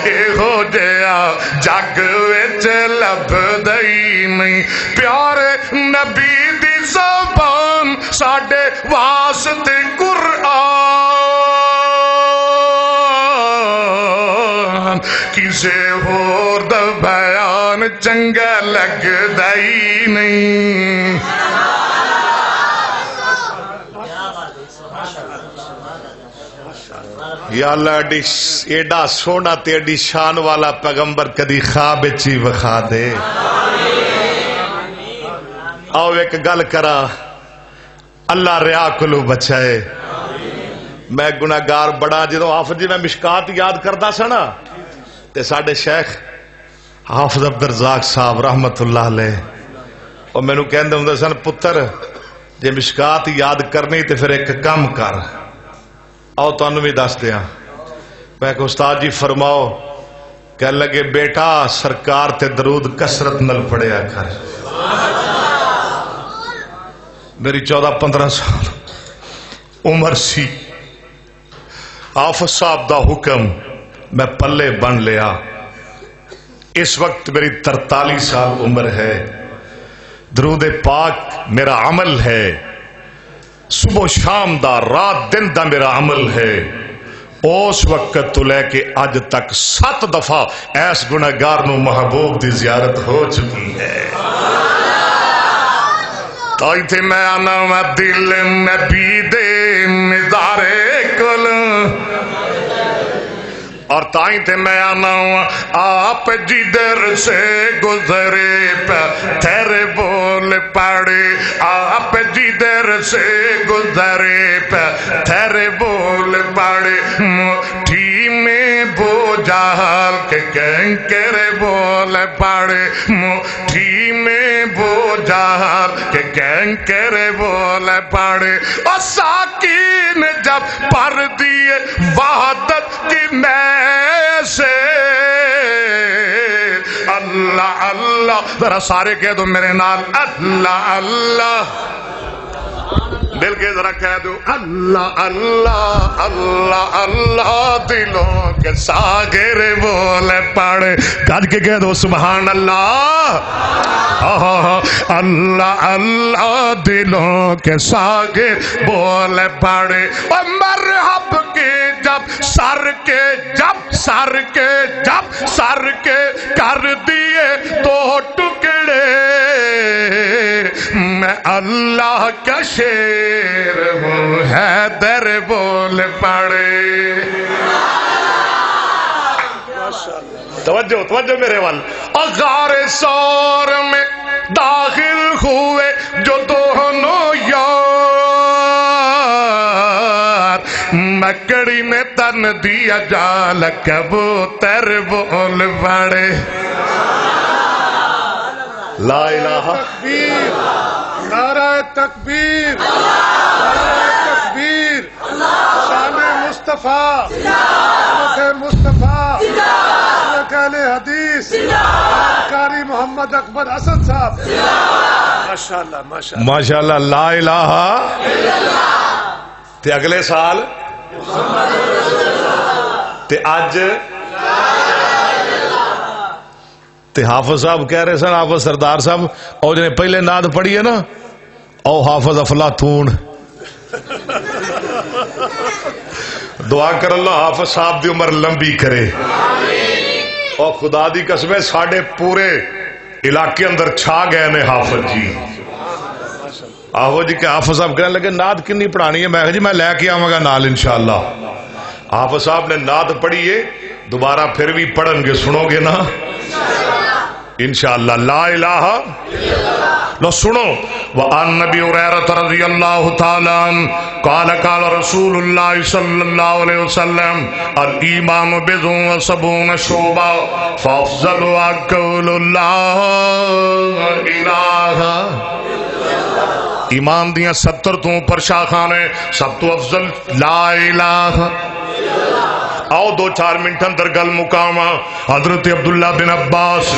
اے ہو جیا جگ وچ لب دئی نہیں، پیارے نبی دی زبان ساڈے واسطے قرآن کسے ہور دا بیان چنگا لگ دئی نہیں۔ یا اللہ ایڈا سونا تے ایڈی شان والا پیغمبر کدی خواب چی وکھا دے۔ آؤ ایک گل کرا، اللہ ریا کلو بچائے۔ میں گناہگار بڑا جدو حافظ جی میں مشکات یاد کردا سا نا تے ساڈے شیخ حافظ عبدالرزاق صاحب رحمت اللہ علیہ اور مینوں کہندے ہوندے سن پتر جے مشکات یاد کرنی تے پھر ایک کام کر، آؤ تانوں بھی دس دیاں۔ میں کہ استاد جی فرماؤ، کہہ لگے بیٹا سرکار تے درود کثرت نال پڑھیا کر۔ میری 14-15 سال عمر سی، حافظ صاحب دا حکم میں پلے بن لیا۔ اس وقت میری 43 سال عمر ہے، درود پاک میرا عمل ہے، صبح و شام دا رات دن دا میرا عمل ہے۔ اس وقت تو لے کے اج تک 7 دفعہ ایس گناہگار نو محبوب دی زیارت ہو چکی ہے۔ تائی تھے میں آنا میں دل نبی دے مزارے کل اور تائیں تھے میں آنا آپ جدھر سے گزرے تیرے بول پڑے آپ جدھر سے گزرے تیرے بول پڑے مٹھی میں بو جہل کے کنکرے بول پڑے مٹھی میں بو جہل کے کنکرے بول پڑے اور ساکین جب پر دیے وحدت کی میں سے اللہ اللہ ذرا سارے کہہ دو میرے نال اللہ اللہ دل کے ذرا کہہ دو اللہ اللہ اللہ اللہ دلوں کے ساغر بولے پڑے کج کے کہہ دو سبحان اللہ اللہ اللہ دلوں کے ساغر بولے پڑے اور مرحب کے جب سر کے کر دیے دو ٹکڑے میں اللہ کا شیر ہوں حیدر بول پڑے توجہ میرے وال غار سور میں داخل ہوئے جو دونوں یار مکڑی نے تن دیا جال کبوتر بول پڑے لا الہ تکبیر نعرہ تکبیر نعرہ تکبیر شان مصطفیٰ مصطفیٰ اہل حدیث قاری محمد اکبر اسد صاحب ماشاءاللہ ماشاءاللہ لا الہ تے اگلے سال تے آج تے حافظ صاحب کہہ رہے سن حافظ سردار صاحب اور جنہیں پہلے نعت پڑھی ہے نا او حافظ افلاطون دعا کر اللہ حافظ صاحب دی عمر لمبی کرے اور خدا دی قسمیں ساڑھے پورے علاقے اندر چھا گئے نے حافظ جی آہو جی کہ حافظ صاحب کہنے لگے نعت کنی پڑھانی ہے میں کہا جی میں لے کے آؤں گا نال انشاءاللہ حافظ صاحب نے نعت پڑھی ہے دوبارہ پھر بھی پڑھن گے سنو گے نا انشاءاللہ لا الہ لو سنو وعن نبی ہریرہ رضی اللہ تعالی قال قال رسول اللہ صلی اللہ علیہ وسلم الایمان بضع و سبعون شعبہ فافضل قول لا الہ ایمان دیاں 70 تو اوپر شاخاں نے سب تو افضل لا الہ آؤ 2-4 منٹ اندر گل مقامہ حضرت عبداللہ بن عباس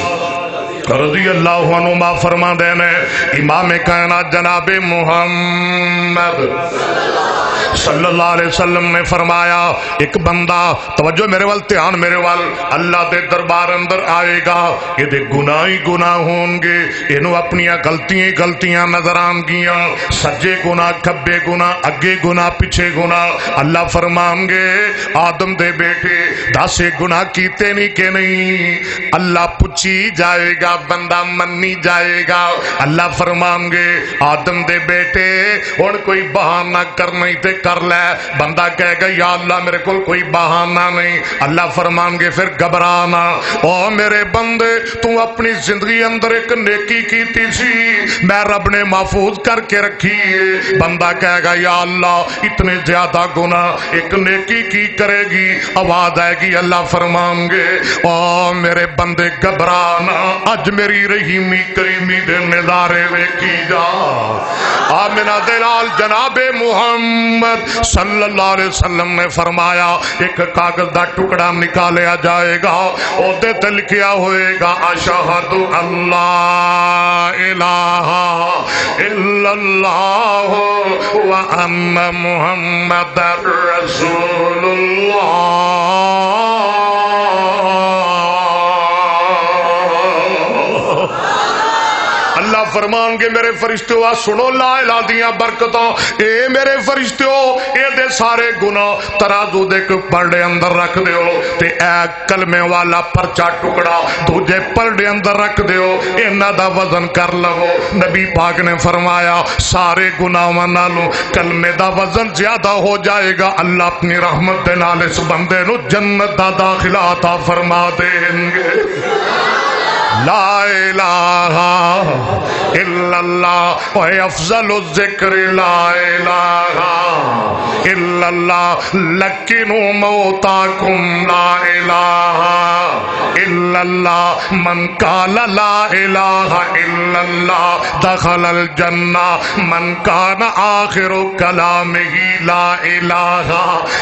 رضی اللہ عنہ فرما دینے امام کائنات جناب محمد صلی اللہ علیہ وسلم نے فرمایا ایک بندہ توجہ میرے وال دھیان میرے وال اللہ دے دربار اندر آئے گا یہ دے گناہ ہی گناہ ہون گے انہوں اپنی غلطیاں نظر آن گیاں سجے گناہ کھبے گناہ اگے گناہ پیچھے گناہ اللہ فرمان گے آدم دے بیٹے 10 گناہ کیتے نہیں کہ نہیں اللہ پوچھی جائے گا بندہ منی جائے گا اللہ فرمان گے آدم دے بیٹے اور کوئی بہانہ کرنا ہی تے کر لے بندہ کہے گا یا اللہ میرے کول کوئی بہانہ نہیں اللہ فرمان گے پھر گھبرانا او میرے بندے تو اپنی زندگی اندر ایک نیکی کیتی سی میں رب نے محفوظ کر کے رکھی ہے بندہ کہے گا یا اللہ اتنے زیادہ گناہ ایک نیکی کی کرے گی آواز آئے گی اللہ فرمان گے او میرے بندے گھبرانا اج میری رحیمی کریمی دے نظارے ویکھی جا آمنہ دلال جناب محمد صلی اللہ علیہ وسلم نے فرمایا ایک کاغذ دا ٹکڑا نکالیا جائے گا عہدے تے لکھیا ہوئے گا اشہد اللہ الہ الا اللہ وان محمد رسول اللہ اللہ فرمان گے میرے فرشتوں سنو لا الہ دیاں برکتاں، اے میرے فرشتوں اے دے سارے گناہ ترازو دے پرڑے اندر رکھ دیو تے اے کلمے والا پرچا ٹکڑا دوجے پرڑے اندر رکھ دیو، انہاں دا وزن کر لو۔ نبی پاک نے فرمایا سارے گناہاں نالوں کلمے دا وزن زیادہ ہو جائے گا، اللہ اپنی رحمت دے نال اس بندے نو جنت دا داخلہ عطا فرما دیں گے۔ لا الہ الا اللہ و افضل الذکر لا الہ الا اللہ، لکنوا موتاکم لا الہ الا اللہ، من قال لا الہ الا اللہ دخل الجنہ، من کان آخر کلامہ لا الہ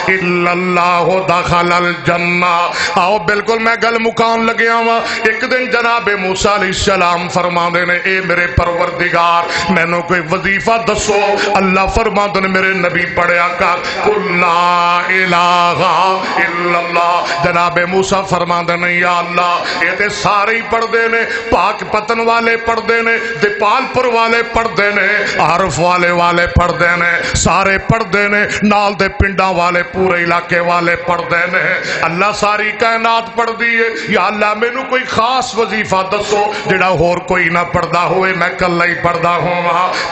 الا اللہ دخل الجنہ۔ آؤ بالکل میں گل مکان لگیا ہوں۔ ایک دن جناب موسیٰ علیہ السلام فرما دے نے اے میرے پروردگار میں نے کوئی وظیفہ دسو، اللہ فرما دے نے میرے نبی پڑھیا کر قل لا الہ الا اللہ۔ جناب موسیٰ فرما دے نے یا اللہ یہ تے سارے ہی پڑھ دے نے، پاک پتن والے پڑھ دے نے، دیپال پور والے پڑھ دے نے، عارف والے پڑھ دے نے، سارے پڑھ دے نے، نال دے پنڈا والے پورے علاقے والے پڑھ دے نے، اللہ ساری کائنات پڑھ دیئے۔ یا اللہ میں نے کوئی خاص وظیفہ دسو جڑا ہور کوئی نہ پڑھدا ہوئے، میں کلا ہی پڑھدا ہوں۔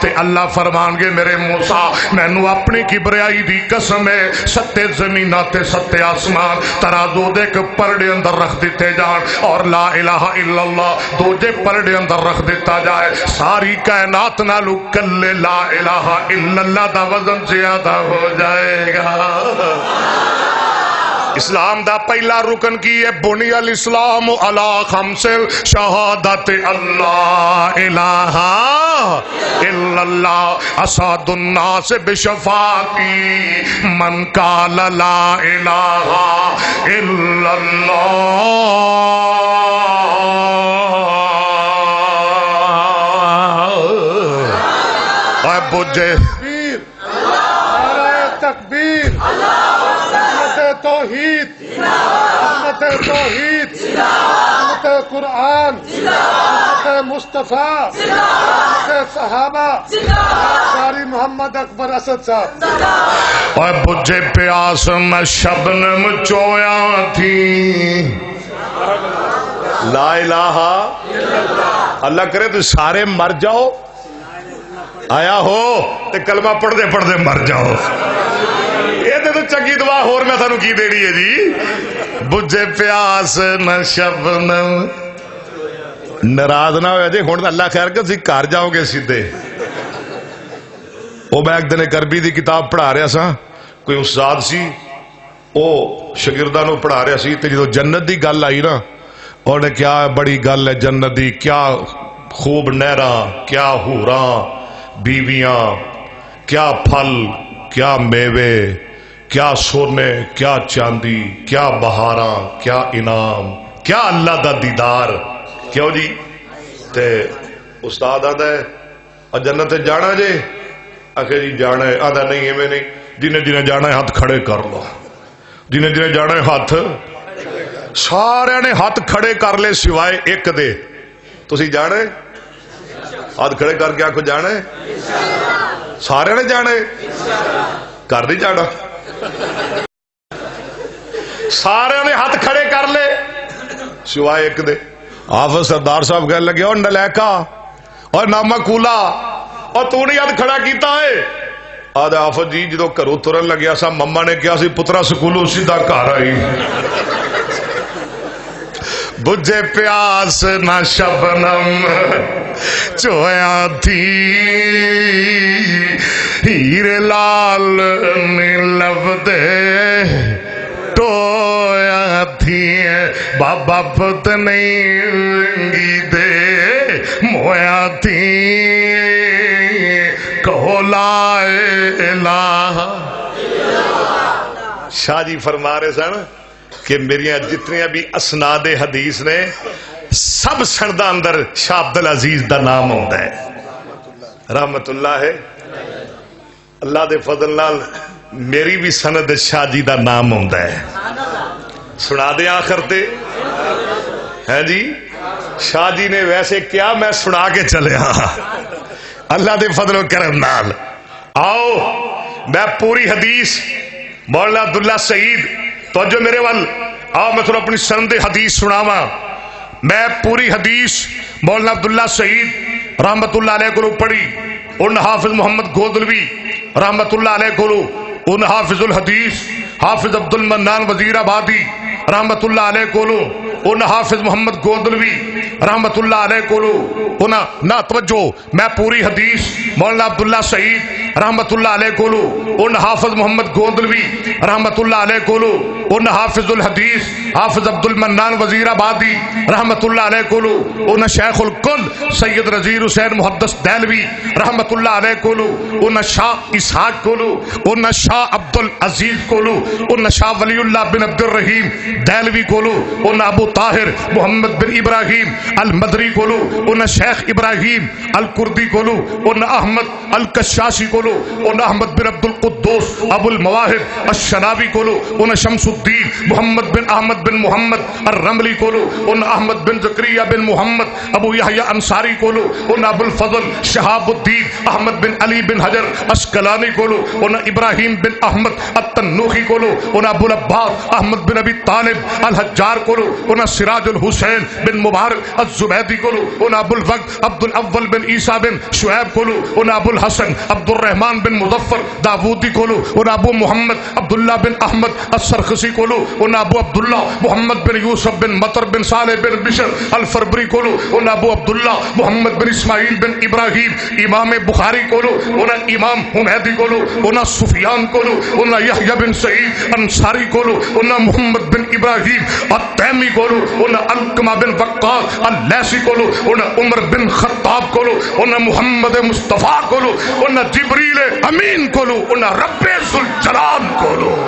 تے اللہ فرمان گے میرے موسیٰ میں نو اپنی کبریائی دی قسم ہے، ستے زمینہ تے ستے آسمان ترازو دے کے پرڑے اندر رکھ دیتے جان، اور لا الہ الا اللہ دوجے پرڑے اندر رکھ دیتا جائے، ساری کائنات نالو کلے لا الہ الا اللہ دا وزن زیادہ ہو جائے گا۔ اسلام دا پہلا رکن کی ہے بنی الاسلام علی خمس شہادت اللہ الہ الا اللہ اسعد الناس بشفاعتی من قال لا الہ الا اللہ۔ اے بجے تکبیر توحید، امت توحید، امت قرآن، امت مصطفیٰ، امت صحابہ، ساری محمد اکبر اسد صاحب۔ اور بجھے پیاس میں شبنم چویا تھی، لا الہ اللہ کرے تو سارے مر جاؤ، آیا ہو تے کلمہ پڑھ دے مر جاؤ۔ یہ تو چنگی دعا ہور میں تھانوں کی دینی ہے جی۔ بجھے پیاس نہ شبنم، ناراض نہ ہویا جی ہن اللہ خیر کہ تسی گھر جاؤ گے سیدھے۔ وہ میں ایک دن ایک عربی دی کتاب پڑھا رہا سا، کوئی استاد سی وہ شاگرداں نوں پڑھا رہا سی تے جدوں جنت دی گل آئی نا اور نے کیا بڑی گل ہے جنت دی، کیا خوب نہراں، کیا حوراں بیویاں، کیا پھل، کیا میوے، کیا سونے، کیا چاندی، کیا بہاراں، کیا انعام، کیا اللہ دا دیدار۔ کیوں جی تے استاد آدھا ہے اور جنت جانا جے، آخر جی جانا ہے، آدھا نہیں ایویں نہیں، جنہیں جنہیں جانا ہے ہاتھ کھڑے کر لو، جنہیں جنہیں جانا ہے ہاتھ، سارے نے ہاتھ کھڑے کر لے سوائے ایک دے، تسی جانے ہاتھ کھڑے کر کے آنکھو جانے، سارے نے جانے، کر نہیں جانا، سارے نے ہاتھ کھڑے کر لے سوائے ایک دے۔ حافظ سردار صاحب کہنے لگے اور نلیکا اور نامقولا اور تو نہیں ہاتھ کھڑا کیتا ہے؟ آدھا حافظ جی جدو گھروں ترن لگیا سا مما نے کیا سی پترا سکولوں سیدھا گھر آئی۔ بجھے پیاس نہ شبنم چویا تھی، ہیر لال نے لب دے ٹویا تھی، بابا پت نہیں گی دے مویا تھی، کہو لا الہ۔ شاہ جی فرما رہے سن کہ میری جتنی بھی اسناد حدیث نے سب سندا اندر شاہ عبدالعزیز دا نام ہوتا ہے رحمت اللہ ہے۔ اللہ دے فضل نال میری بھی سند شاہ جی دا نام ہوتا ہے، سنا دے آخر تے ہے جی شاہ جی نے ویسے کیا میں سنا کے چلیا اللہ دے فضل و کرم نال. آؤ میں پوری حدیث مولانا عبداللہ سعید توجہ میرے وال آؤ میں تھوڑا اپنی سند حدیث سناوا. میں پوری حدیث مولانا عبداللہ سعید رحمت اللہ علیہ کو پڑھی. ان حافظ محمد گودلوی رحمت اللہ علیہ کو, ان حافظ الحدیث حافظ عبد المنان وزیر آبادی رحمت اللہ علیہ کو, ان حافظ محمد گودلوی رحمت اللہ علیہ کو, نہ توجہ میں پوری حدیث مولانا عبداللہ سعید رحمت اللہ علیہ کو, ان حافظ محمد گودلوی رحمت اللہ علیہ کو, ان حافظ الحدیث حافظ عبد المنان وزیر آبادی رحمت اللہ علیہ کو, ان شیخ الکل سید نذیر حسین محدث دہلوی رحمت اللہ علیہ کو, ان شاہ اسحاق کو, ان شاہ عبد العزیز کو, ان شاہ ولی اللہ بن عبد الرحیم دہلوی کو, ان ابو طاہر محمد بن ابراہیم المدری کو, ان شیخ ابراہیم الکردی کو, ان احمد الکشاشی کو, ان احمد بن عبد القدوس ابو المواہب الشناوی کو, ان شمس الدین محمد بن احمد بن محمد الرملی کو, ان احمد بن زکریا بن محمد ابو یحییٰ انصاری کو, ان ابو الفضل شہاب الدین احمد بن علی بن حجر اسقلانی کو, ان ابراہیم بن احمد التنوخی کو, ان ابو العباس احمد بن ابی طالب الحجار کو, ان سراج الحسین بن مبارک الزبیدی کو, ان ابو الوقت عبد الاول بن عیسیٰ بن شعیب کو, ان ابو الحسن عبد الرحمن بن مظفر داودی کو, ان ابو محمد عبداللہ بن احمد السرخسی کو, ان ابو عبداللہ محمد بن یوسف بن مطر بن صالح بن بشر الفربری کو, ان ابو عبداللہ محمد بن اسماعیل بن ابراہیم امام بخاری کو, ان امام حمیدی کو, ان سفیان کو, ان یحییٰ بن سعید انصاری کو, ان محمد بن ابراہیم التیمی کو, ان علقمہ بن وقاص اللیثی کو, ان عمر بن خطاب کو, ان محمد مصطفیٰ کو, ان جبریل امین کو, ان رب ذوالجلال کو.